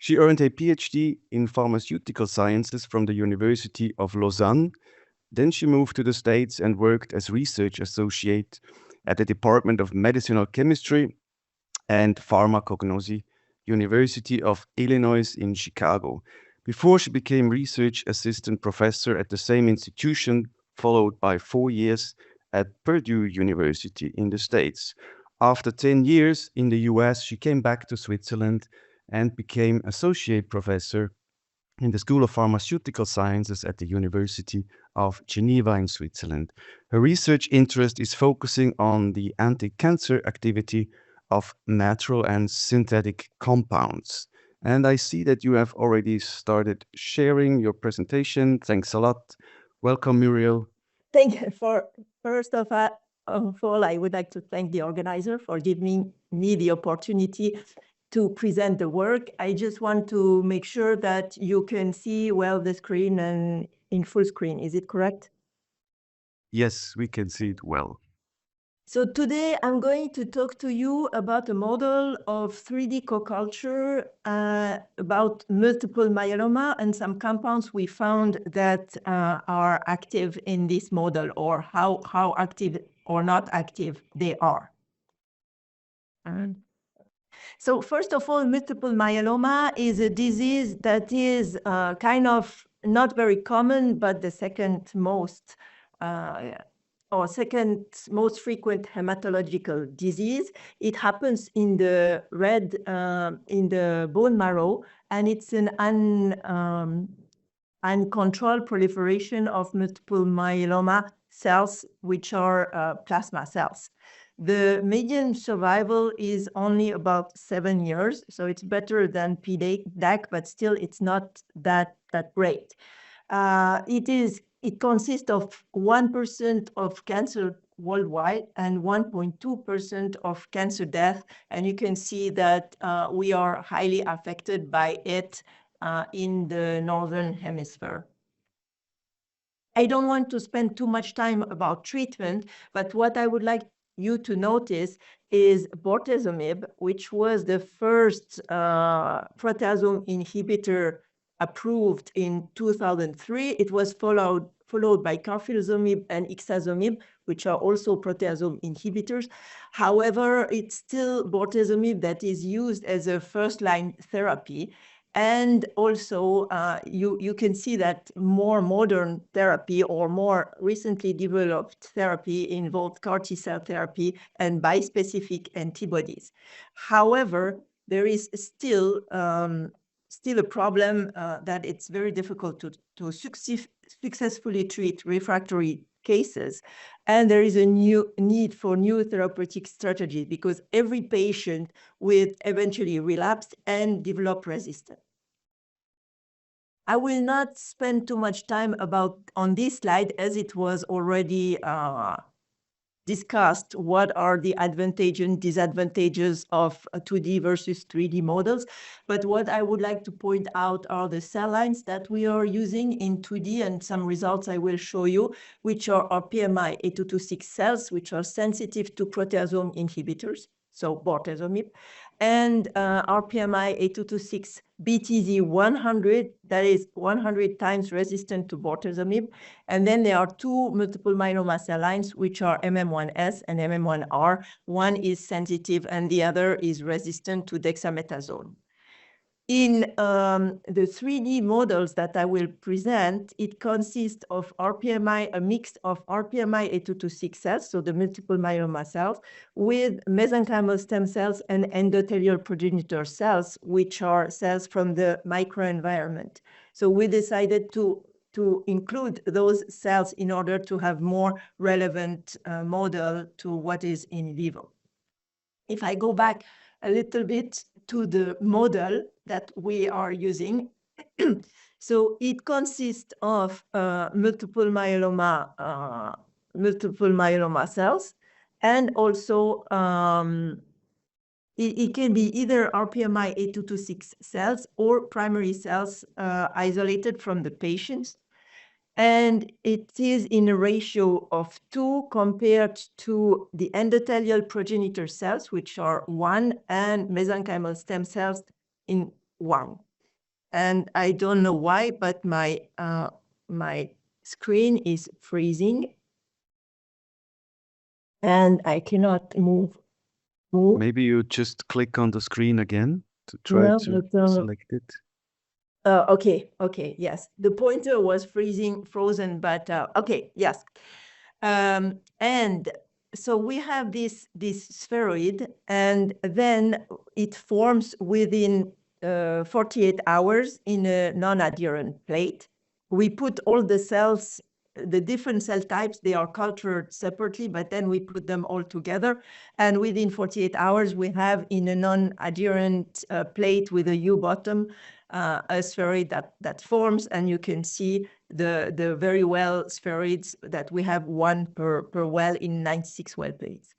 She earned a PhD in pharmaceutical sciences from the University of Lausanne. Then she moved to the States and worked as research associate at the Department of Medicinal Chemistry and Pharmacognosy, University of Illinois in Chicago, before she became research assistant professor at the same institution, followed by 4 years at Purdue University in the States. After 10 years in the US, she came back to Switzerland and became associate professor in the School of Pharmaceutical Sciences at the University of Geneva in Switzerland. Her research interest is focusing on the anti-cancer activity of natural and synthetic compounds. And I see that you have already started sharing your presentation. Thanks a lot. Welcome, Muriel. Thank you for, first of all, I would like to thank the organizer for giving me the opportunity to present the work. I just want to make sure that you can see well the screen and in full screen. Is it correct? Yes, we can see it well. So today I'm going to talk to you about a model of 3D co-culture about multiple myeloma and some compounds we found that are active in this model, or how active or not active they are. So first of all, multiple myeloma is a disease that is kind of not very common, but the second most frequent hematological disease. It happens in the red, in the bone marrow, and it's an uncontrolled proliferation of multiple myeloma cells, which are plasma cells. The median survival is only about 7 years, so it's better than PDAC, but still it's not that great. It consists of 1% of cancer worldwide and 1.2% of cancer death, and you can see that we are highly affected by it in the Northern Hemisphere. I don't want to spend too much time about treatment, but what I would like you to notice is bortezomib, which was the first proteasome inhibitor approved in 2003. It was followed by carfilzomib and ixazomib, which are also proteasome inhibitors. However, it's still bortezomib that is used as a first-line therapy. And also, you can see that more modern therapy or more recently developed therapy involved CAR T-cell therapy and bispecific antibodies. However, there is still a problem that it's very difficult to successfully treat refractory cases. And there is a new need for new therapeutic strategies because every patient will eventually relapse and develop resistance. I will not spend too much time on this slide as it was already discussed what are the advantages and disadvantages of 2D versus 3D models. But what I would like to point out are the cell lines that we are using in 2D and some results I will show you, which are RPMI A226 cells, which are sensitive to proteasome inhibitors, so bortezomib, and RPMI A226 BTZ100, that is 100 times resistant to bortezomib. And then there are two multiple myeloma cell lines, which are MM1S and MM1R. One is sensitive and the other is resistant to dexamethasone. In the 3D models that I will present, it consists of a mix of RPMI A226 cells, so the multiple myeloma cells, with mesenchymal stem cells and endothelial progenitor cells, which are cells from the microenvironment. So we decided to include those cells in order to have more relevant model to what is in vivo. If I go back a little bit to the model that we are using, so it consists of multiple myeloma cells, and also it can be either RPMI A226 cells or primary cells isolated from the patients. And it is in a ratio of 2 compared to the endothelial progenitor cells, which are 1, and mesenchymal stem cells in 1. And I don't know why, but my screen is freezing. And I cannot move. Maybe you just click on the screen again to try to select it. Okay, yes. The pointer was frozen, but okay, yes. And so we have this spheroid, and then it forms within 48 hours in a non-adherent plate. We put all the cells, the different cell types, they are cultured separately, but then we put them all together. And within 48 hours, we have in a non-adherent plate with a U bottom, a spheroid that forms, and you can see the very well spheroids that we have, one per well in 96 well plates.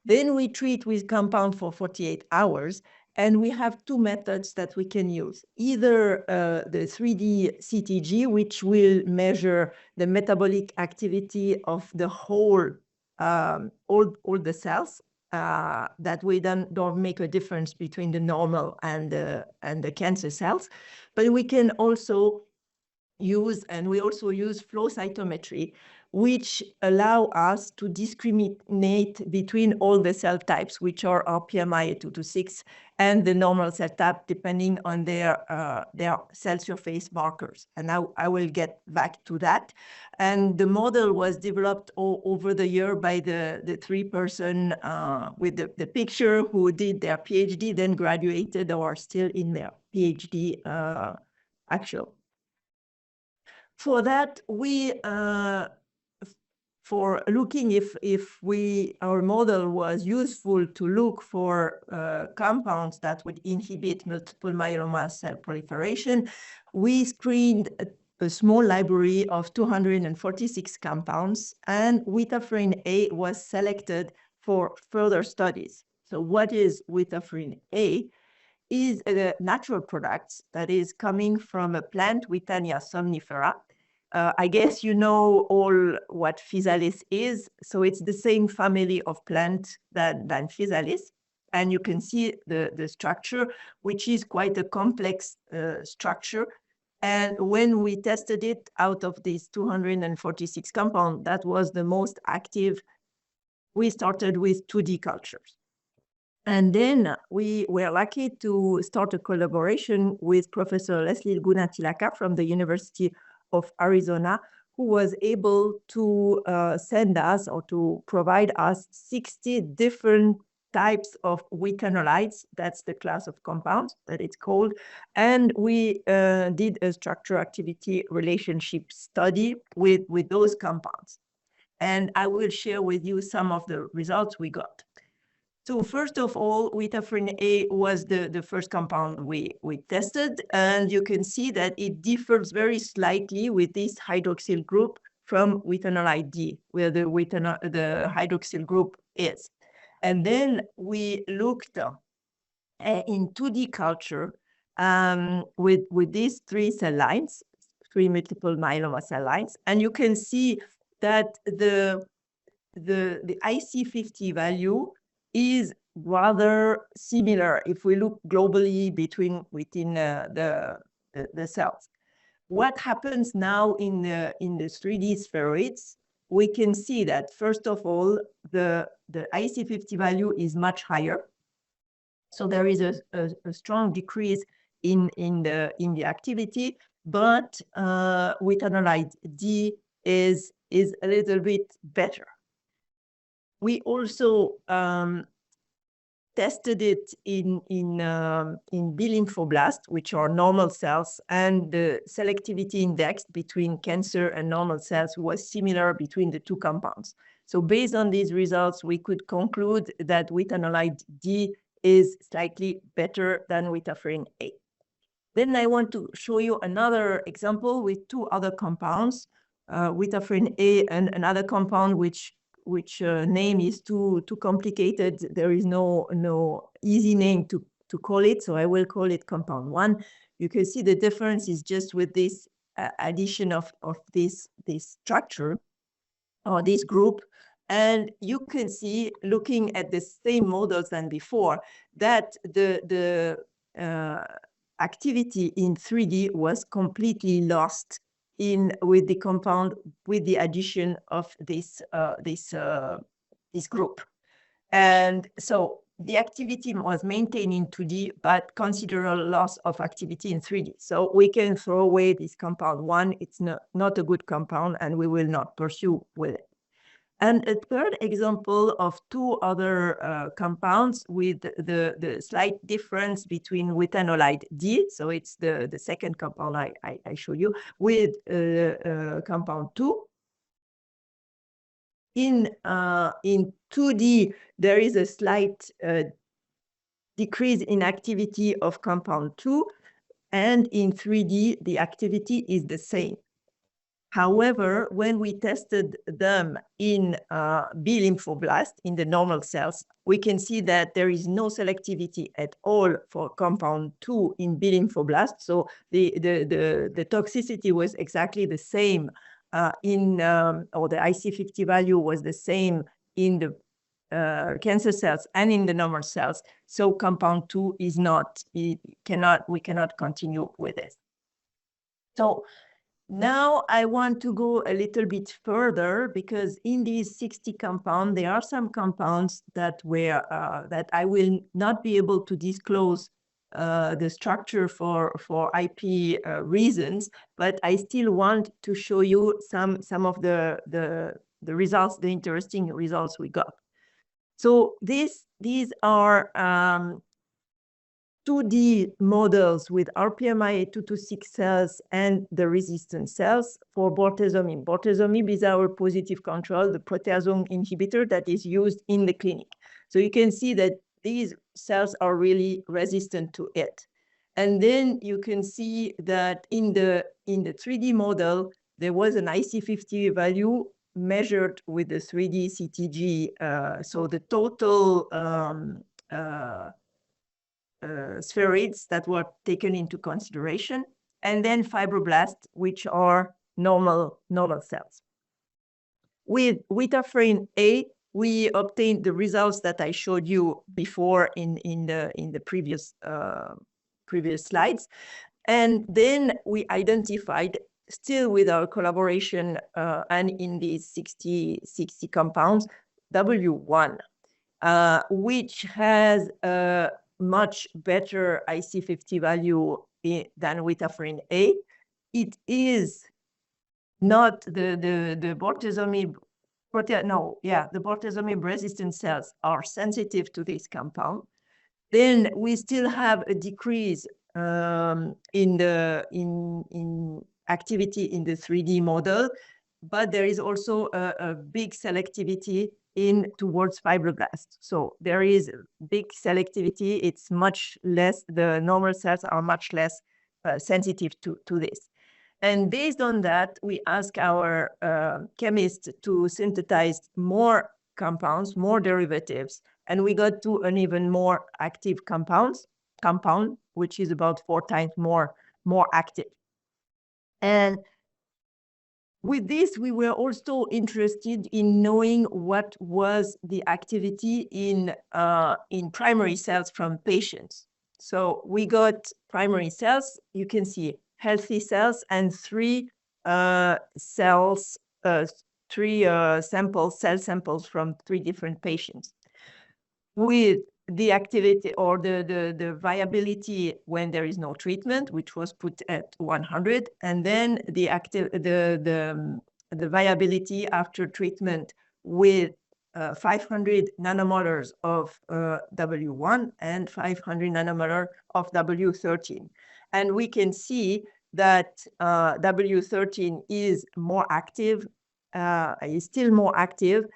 Then we treat with compound for 48 hours, and we have two methods that we can use. Either the 3D CTG, which will measure the metabolic activity of the whole, all the cells, that we don't make a difference between the normal and the cancer cells. But we can also use, and we also use flow cytometry, which allow us to discriminate between all the cell types, which are RPMI-226 and the normal cell type, depending on their cell surface markers. And now I will get back to that. And the model was developed over the year by the three person with the picture who did their PhD, then graduated or are still in their PhD actual. For that, we for looking if our model was useful to look for compounds that would inhibit multiple myeloma cell proliferation, we screened a small library of 246 compounds, and Witafrin A was selected for further studies. So what is Witafrin A? Is a natural product that is coming from a plant, Witania somnifera. I guess you know all what physalis is. So it's the same family of plant than physalis. And you can see the structure, which is quite a complex structure. And when we tested it out of these 246 compounds, that was the most active. We started with 2D cultures. And then we were lucky to start a collaboration with Professor Leslie Gunatilaka from the University of Arizona, who was able to send us or to provide us 60 different types of withanolides. That's the class of compounds that it's called. And we did a structure-activity relationship study with those compounds. And I will share with you some of the results we got. So first of all, Witafrin A was the first compound we tested, and you can see that it differs very slightly with this hydroxyl group from withanolide D, where the hydroxyl group is. And then we looked in 2D culture with these three cell lines, three multiple myeloma cell lines, and you can see that the IC50 value is rather similar if we look globally within the cells. What happens now in the 3D spheroids? We can see that first of all, the IC50 value is much higher. So there is a strong decrease in the activity, but withanolide D is a little bit better. We also tested it in B lymphoblast, which are normal cells, and the selectivity index between cancer and normal cells was similar between the two compounds. So based on these results, we could conclude that withanolide D is slightly better than Witafrin A. Then I want to show you another example with two other compounds, Witafrin A and another compound which name is too complicated. There is no easy name to call it, so I will call it compound 1. You can see the difference is just with this addition of this structure or this group. And you can see, looking at the same models than before, that the activity in 3D was completely lost with the compound, with the addition of this group. And so the activity was maintained in 2D, but considerable loss of activity in 3D. So we can throw away this compound. One, it's not a good compound, and we will not pursue with it. And a third example of two other compounds with the slight difference between withanolide D, so it's the second compound I show you, with compound 2. In 2D, there is a slight decrease in activity of compound 2, and in 3D, the activity is the same. However, when we tested them in B lymphoblast, in the normal cells, we can see that there is no selectivity at all for compound 2 in B lymphoblast. So the toxicity was exactly the same or the IC50 value was the same in the cancer cells and in the normal cells. So compound 2 is not, we cannot continue with this. So now I want to go a little bit further, because in these 60 compounds, there are some compounds that were that I will not be able to disclose the structure for IP reasons, but I still want to show you some of the results, the interesting results we got. So these are 2D models with RPMIA226 cells and the resistant cells for bortezomib. Bortezomib is our positive control, the proteasome inhibitor that is used in the clinic. So you can see that these cells are really resistant to it. And then you can see that in the 3D model, there was an IC50 value measured with the 3D CTG. So the total spheroids that were taken into consideration, and then fibroblasts, which are normal cells. With Witafrin A, we obtained the results that I showed you before in the previous slides, and then we identified, still with our collaboration and in these 60 compounds, W1, which has a much better IC50 value than Witafrin A. It is not the bortezomib, the bortezomib resistant cells are sensitive to this compound. Then we still have a decrease in activity in the 3D model, but there is also a big selectivity towards fibroblasts. So there is big selectivity. It's much less, the normal cells are much less sensitive to this. And based on that, we ask our chemists to synthesize more compounds, more derivatives, and we got to an even more active compound, which is about 4 times more active. And with this, we were also interested in knowing what was the activity in primary cells from patients. So we got primary cells, you can see healthy cells, and 3 cell samples from 3 different patients. With the activity or the viability when there is no treatment, which was put at 100, and then the viability after treatment with 500 nanomolars of W1 and 500 nanomolar of W13. And we can see that W13 is more active, is still more active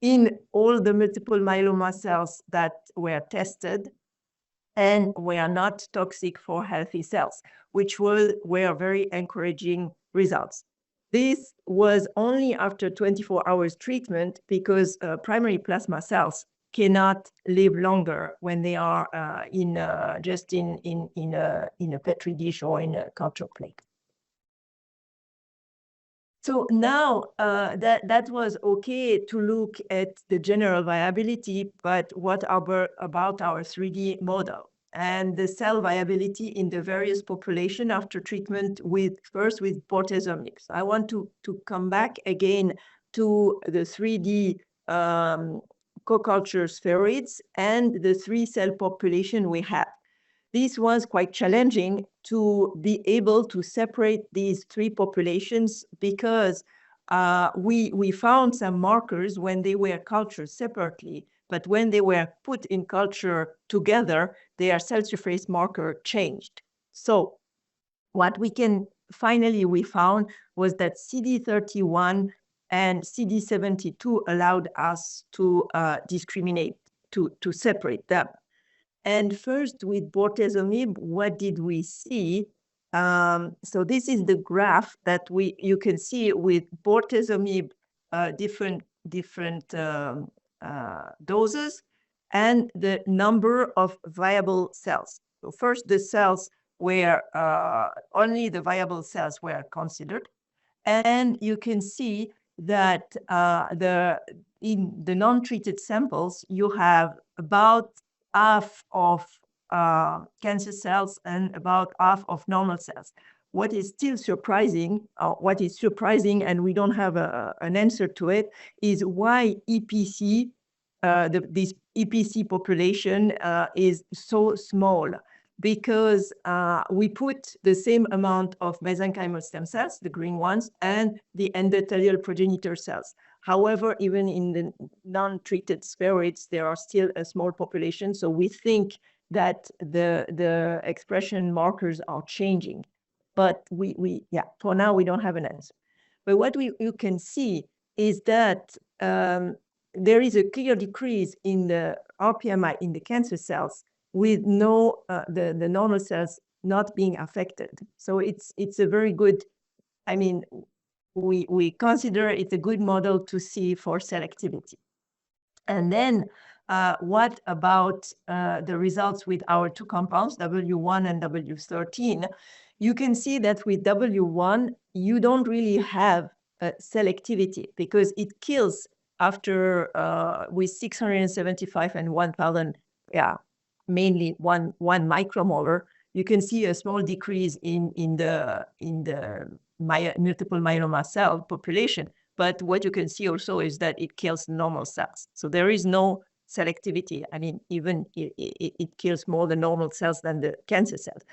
in all the multiple myeloma cells that were tested and were not toxic for healthy cells, which were very encouraging results. This was only after 24 hours treatment, because primary plasma cells cannot live longer when they are just in a Petri dish or in a culture plate. So now that was okay to look at the general viability, but what about our 3D model? and the cell viability in the various population after treatment first with bortezomib. So I want to come back again to the 3D co-culture spheroids and the 3-cell population we have. This was quite challenging to be able to separate these 3 populations because we found some markers when they were cultured separately, but when they were put in culture together, their cell surface marker changed. So what we found was that CD31 and CD72 allowed us to discriminate, to separate them. And first, with bortezomib, what did we see? So this is the graph that you can see with bortezomib, different doses, and the number of viable cells. So first, the cells where only the viable cells were considered, and you can see that in the non-treated samples, you have about half of cancer cells and about half of normal cells. What is still surprising, and we don't have an answer to it, is why EPC, this EPC population is so small. Because we put the same amount of mesenchymal stem cells, the green ones, and the endothelial progenitor cells. However, even in the non-treated spheroids, there are still a small population. So we think that the expression markers are changing. But for now, we don't have an answer. But what you can see is that there is a clear decrease in the RPMI in the cancer cells with the normal cells not being affected. So it's a very good, I mean, we consider it a good model to see for selectivity. And then what about the results with our 2 compounds, W1 and W13? You can see that with W1, you don't really have selectivity because it kills after with 675 and 1000, mainly one micromolar. You can see a small decrease in the multiple myeloma cell population. But what you can see also is that it kills normal cells. So there is no selectivity. I mean, even it kills more the normal cells than the cancer cells.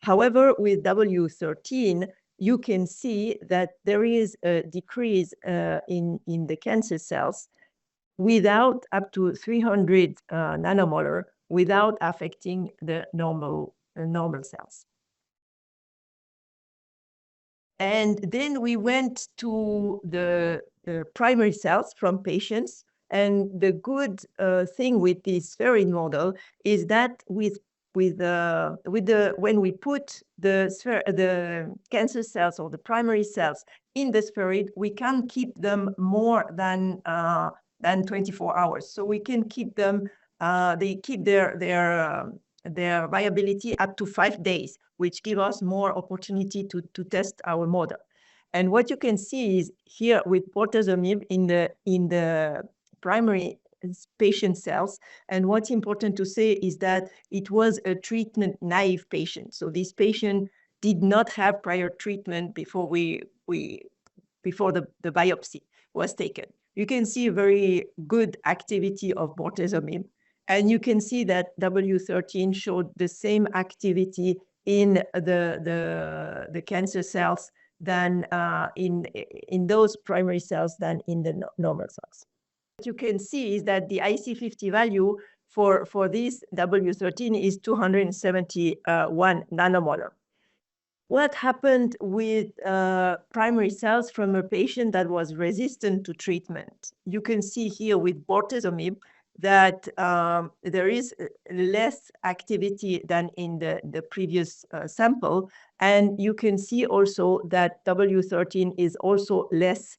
However, with W13, you can see that there is a decrease in the cancer cells without up to 300 nanomolar, without affecting the normal cells. And then we went to the primary cells from patients. And the good thing with this spheroid model is that when we put the cancer cells or the primary cells in the spheroid, we can keep them more than 24 hours. So we can keep them, they keep their viability up to 5 days, which give us more opportunity to test our model. And what you can see is here with bortezomib in the primary patient cells. And what's important to say is that it was a treatment naive patient. So this patient did not have prior treatment before before the biopsy was taken. You can see a very good activity of bortezomib. And you can see that W13 showed the same activity in the cancer cells than in those primary cells than in the normal cells. What you can see is that the IC50 value for this W13 is 271 nanomolar. What happened with primary cells from a patient that was resistant to treatment? You can see here with bortezomib that there is less activity than in the previous sample. And you can see also that W13 is also less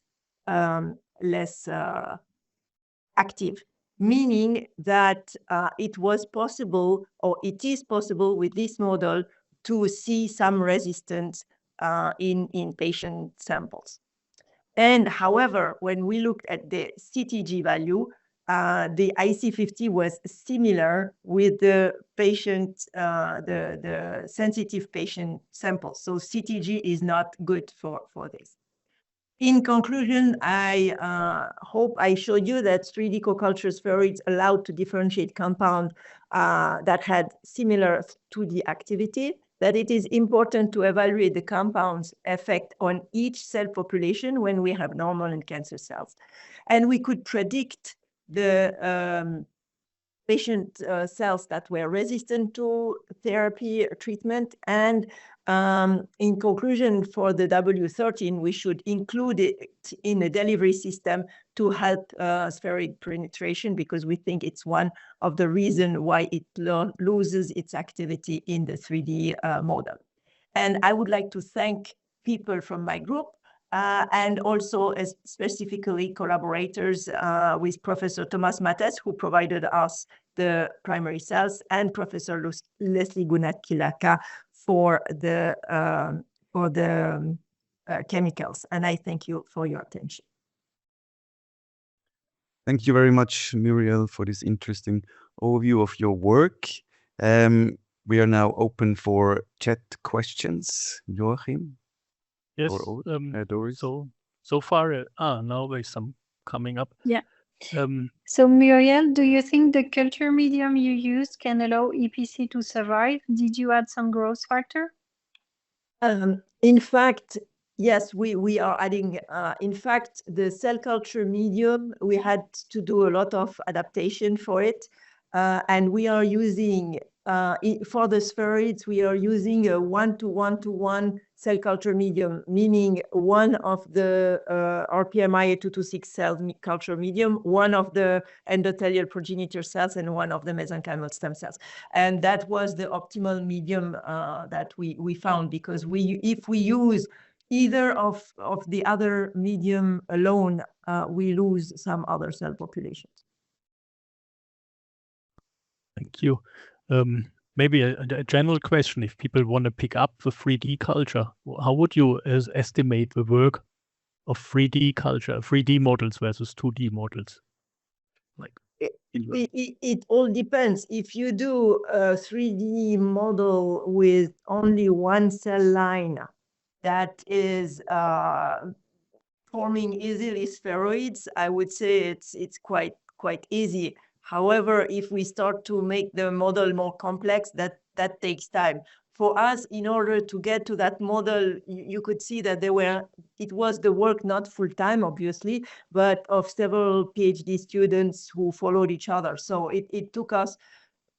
active, meaning that it was possible, or it is possible with this model to see some resistance in patient samples. And however, when we looked at the CTG value, the IC50 was similar with the patient, the sensitive patient sample. So CTG is not good for this. In conclusion, I hope I showed you that 3D co-culture spheroids allowed to differentiate compound that had similar 2D activity, that it is important to evaluate the compound's effect on each cell population when we have normal and cancer cells. And we could predict the patient cells that were resistant to therapy or treatment. And in conclusion, for the W13, we should include it in a delivery system to help spheroid penetration, because we think it's one of the reasons why it loses its activity in the 3D model. And I would like to thank people from my group and also specifically collaborators with Professor Thomas Mattes, who provided us the primary cells, and Professor Leslie Gunat-Kilaka for the chemicals. And I thank you for your attention. Thank you very much, Muriel, for this interesting overview of your work. We are now open for chat questions. Joachim? Yes, Doris? so far, now there's some coming up. Yeah. So Muriel, do you think the culture medium you used can allow EPC to survive? Did you add some growth factor? In fact, yes, we are adding, in fact, the cell culture medium, we had to do a lot of adaptation for it. And we are using, for the spheroids, we are using a 1:1:1 cell culture medium, meaning one of the RPMIA226 cell culture medium, one of the endothelial progenitor cells, and one of the mesenchymal stem cells. And that was the optimal medium that we found, because if we use either of the other medium alone, we lose some other cell populations. Thank you. Maybe a general question, if people want to pick up the 3D culture, how would you estimate the work of 3D culture, 3D models versus 2D models? Like it all depends. If you do a 3D model with only one cell line that is forming easily spheroids, I would say it's quite easy. However, if we start to make the model more complex, that takes time. For us, in order to get to that model, you could see that it was the work not full-time, obviously, but of several PhD students who followed each other. So it took us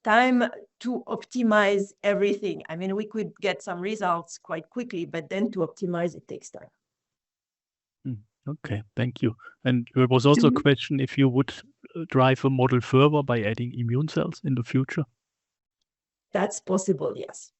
time to optimize everything. I mean, we could get some results quite quickly, but then to optimize, it takes time. Okay, thank you. And there was also a question if you would drive a model further by adding immune cells in the future. That's possible, yes.